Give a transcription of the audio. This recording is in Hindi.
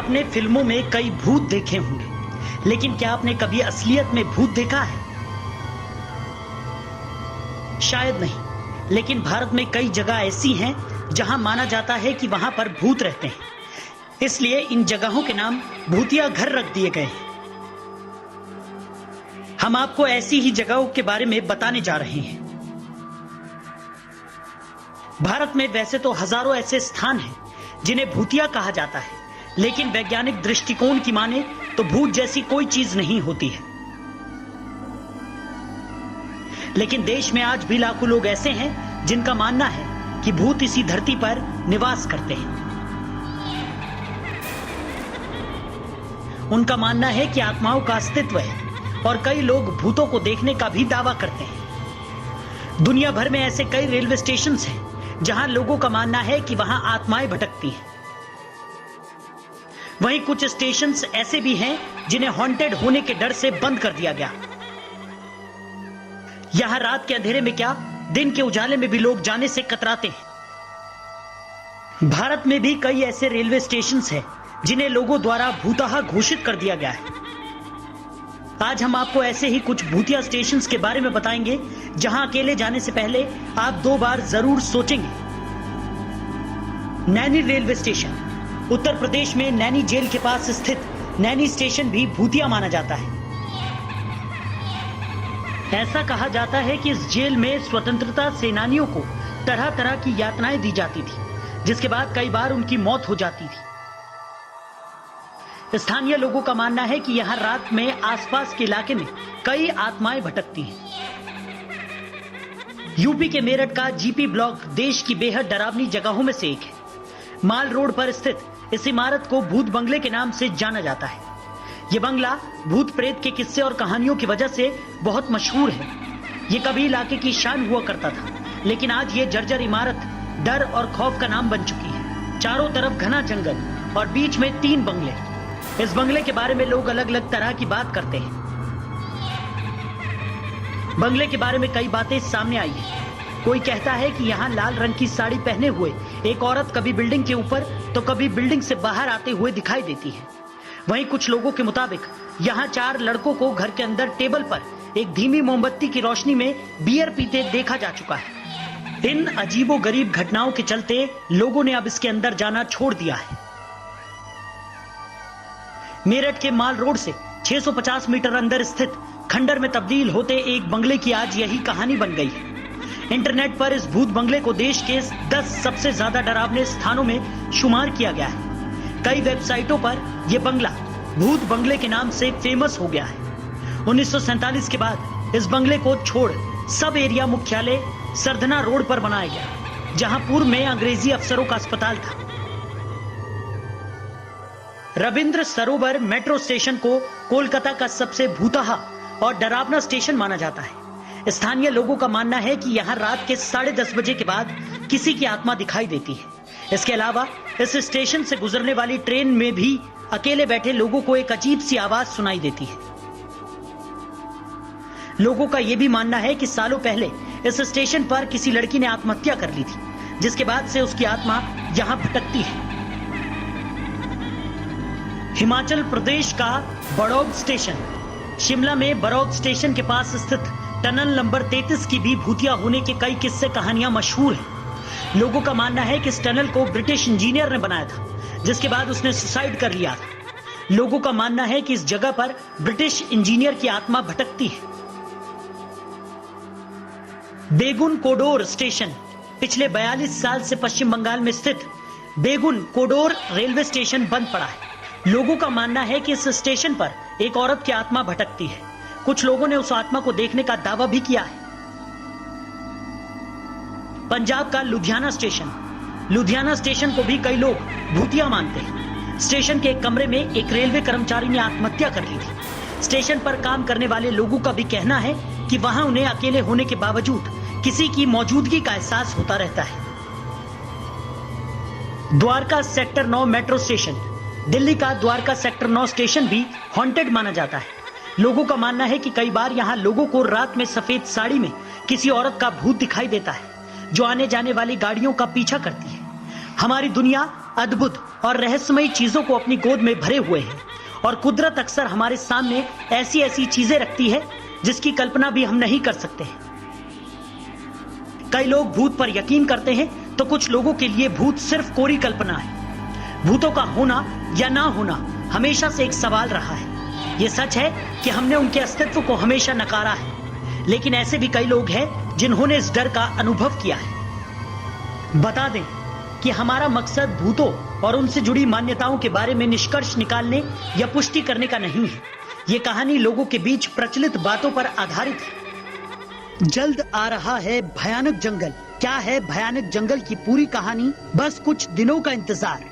आपने फिल्मों में कई भूत देखे होंगे, लेकिन क्या आपने कभी असलियत में भूत देखा है? शायद नहीं, लेकिन भारत में कई जगह ऐसी हैं जहां माना जाता है कि वहां पर भूत रहते हैं। इसलिए इन जगहों के नाम भूतिया घर रख दिए गए हैं। हम आपको ऐसी ही जगहों के बारे में बताने जा रहे हैं। भारत में वैसे तो हजारों ऐसे स्थान हैं जिन्हें भूतिया कहा जाता है, लेकिन वैज्ञानिक दृष्टिकोण की माने तो भूत जैसी कोई चीज नहीं होती है। लेकिन देश में आज भी लाखों लोग ऐसे हैं जिनका मानना है कि भूत इसी धरती पर निवास करते हैं। उनका मानना है कि आत्माओं का अस्तित्व है और कई लोग भूतों को देखने का भी दावा करते हैं। दुनिया भर में ऐसे कई रेलवे स्टेशन हैं जहां लोगों का मानना है कि वहां आत्माएं भटकती हैं। वहीं कुछ स्टेशन ऐसे भी हैं जिन्हें हॉन्टेड होने के डर से बंद कर दिया गया। यहां रात के अंधेरे में क्या, दिन के उजाले में भी लोग जाने से कतराते हैं। भारत में भी कई ऐसे रेलवे स्टेशन हैं जिन्हें लोगों द्वारा भूतहा घोषित कर दिया गया है। आज हम आपको ऐसे ही कुछ भूतिया स्टेशंस के बारे में बताएंगे जहां अकेले जाने से पहले आप 2 बार जरूर सोचेंगे। नैनी रेलवे स्टेशन उत्तर प्रदेश में नैनी जेल के पास स्थित नैनी स्टेशन भी भूतिया माना जाता है। ऐसा कहा जाता है कि इस जेल में स्वतंत्रता सेनानियों को तरह तरह की यातनाएं दी जाती थी, जिसके बाद कई बार उनकी मौत हो जाती थी। स्थानीय लोगों का मानना है कि यहां रात में आसपास के इलाके में कई आत्माएं भटकती हैं। यूपी के मेरठ का जीपी ब्लॉक देश की बेहद डरावनी जगहों में से एक है। माल रोड पर स्थित इस इमारत को भूत बंगले के नाम से जाना जाता है। यह बंगला भूत प्रेत के किस्से और कहानियों की वजह से बहुत मशहूर है। यह कभी इलाके की शान हुआ करता था, लेकिन आज यह जर्जर इमारत डर और खौफ का नाम बन चुकी है। चारों तरफ घना जंगल और बीच में 3 बंगले। इस बंगले के बारे में लोग अलग अलग तरह की बात करते हैं। बंगले के बारे में कई बातें सामने आई है। कोई कहता है कि यहाँ लाल रंग की साड़ी पहने हुए एक औरत कभी बिल्डिंग के ऊपर तो कभी बिल्डिंग से बाहर आते हुए दिखाई देती है। वहीं कुछ लोगों के मुताबिक यहाँ 4 लड़कों को घर के अंदर टेबल पर एक धीमी मोमबत्ती की रोशनी में बियर पीते देखा जा चुका है। इन अजीबोगरीब घटनाओं के चलते लोगों ने अब इसके अंदर जाना छोड़ दिया है। मेरठ के माल रोड से 650 मीटर अंदर स्थित खंडर में तब्दील होते एक बंगले की आज यही कहानी बन गई है। इंटरनेट पर इस भूत बंगले को देश के 10 सबसे ज्यादा डरावने स्थानों में शुमार किया गया है। कई वेबसाइटों पर यह बंगला भूत बंगले के नाम से फेमस हो गया है। 1947 के बाद इस बंगले को छोड़ सब एरिया मुख्यालय सरधना रोड पर बनाया गया, जहां पूर्व में अंग्रेजी अफसरों का अस्पताल था। रविंद्र सरोवर मेट्रो स्टेशन को कोलकाता का सबसे भूतहा और डरावना स्टेशन माना जाता है। स्थानीय लोगों का मानना है कि यहां रात के 10:30 बजे के बाद किसी की आत्मा दिखाई देती है। इसके अलावा इस स्टेशन से गुजरने वाली ट्रेन में भी अकेले बैठे लोगों को एक अजीब सी आवाज सुनाई देती है। लोगों का यह भी मानना है कि सालों पहले इस स्टेशन पर किसी लड़की ने आत्महत्या कर ली थी, जिसके बाद से उसकी आत्मा यहां भटकती है। हिमाचल प्रदेश का बड़ौद स्टेशन शिमला में बड़ौद स्टेशन के पास स्थित टनल नंबर 33 की भी भूतिया होने के कई किस्से कहानियां मशहूर हैं। लोगों का मानना है कि इस टनल को ब्रिटिश इंजीनियर ने बनाया था, जिसके बाद उसने सुसाइड कर लिया था। लोगों का मानना है कि इस जगह पर ब्रिटिश इंजीनियर की आत्मा भटकती है। बेगुन कोडोर स्टेशन पिछले 42 साल से पश्चिम बंगाल में स्थित बेगुन कोडोर रेलवे स्टेशन बंद पड़ा है। लोगों का मानना है कि इस स्टेशन पर एक औरत की आत्मा भटकती है। कुछ लोगों ने उस आत्मा को देखने का दावा भी किया है। पंजाब का लुधियाना स्टेशन को भी कई लोग भूतिया मानते हैं। स्टेशन के एक कमरे में एक रेलवे कर्मचारी ने आत्महत्या कर ली थी। स्टेशन पर काम करने वाले लोगों का भी कहना है कि वहां उन्हें अकेले होने के बावजूद किसी की मौजूदगी का एहसास होता रहता है। Dwarka sector 9 metro station Delhi का द्वारका सेक्टर 9 स्टेशन भी हॉन्टेड माना जाता है। लोगों का मानना है कि कई बार यहां लोगों को रात में सफेद साड़ी में किसी औरत का भूत दिखाई देता है, जो आने जाने वाली गाड़ियों का पीछा करती है। हमारी दुनिया अद्भुत और रहस्यमयी चीजों को अपनी गोद में भरे हुए हैं और कुदरत अक्सर हमारे सामने ऐसी ऐसी चीजें रखती है जिसकी कल्पना भी हम नहीं कर सकते। कई लोग भूत पर यकीन करते हैं तो कुछ लोगों के लिए भूत सिर्फ कोरी कल्पना है। भूतों का होना या ना होना हमेशा से एक सवाल रहा है। यह सच है कि हमने उनके अस्तित्व को हमेशा नकारा है, लेकिन ऐसे भी कई लोग हैं जिन्होंने इस डर का अनुभव किया है। बता दें कि हमारा मकसद भूतों और उनसे जुड़ी मान्यताओं के बारे में निष्कर्ष निकालने या पुष्टि करने का नहीं है। ये कहानी लोगों के बीच प्रचलित बातों पर आधारित है। जल्द आ रहा है भयानक जंगल। क्या है भयानक जंगल की पूरी कहानी? बस कुछ दिनों का इंतजार।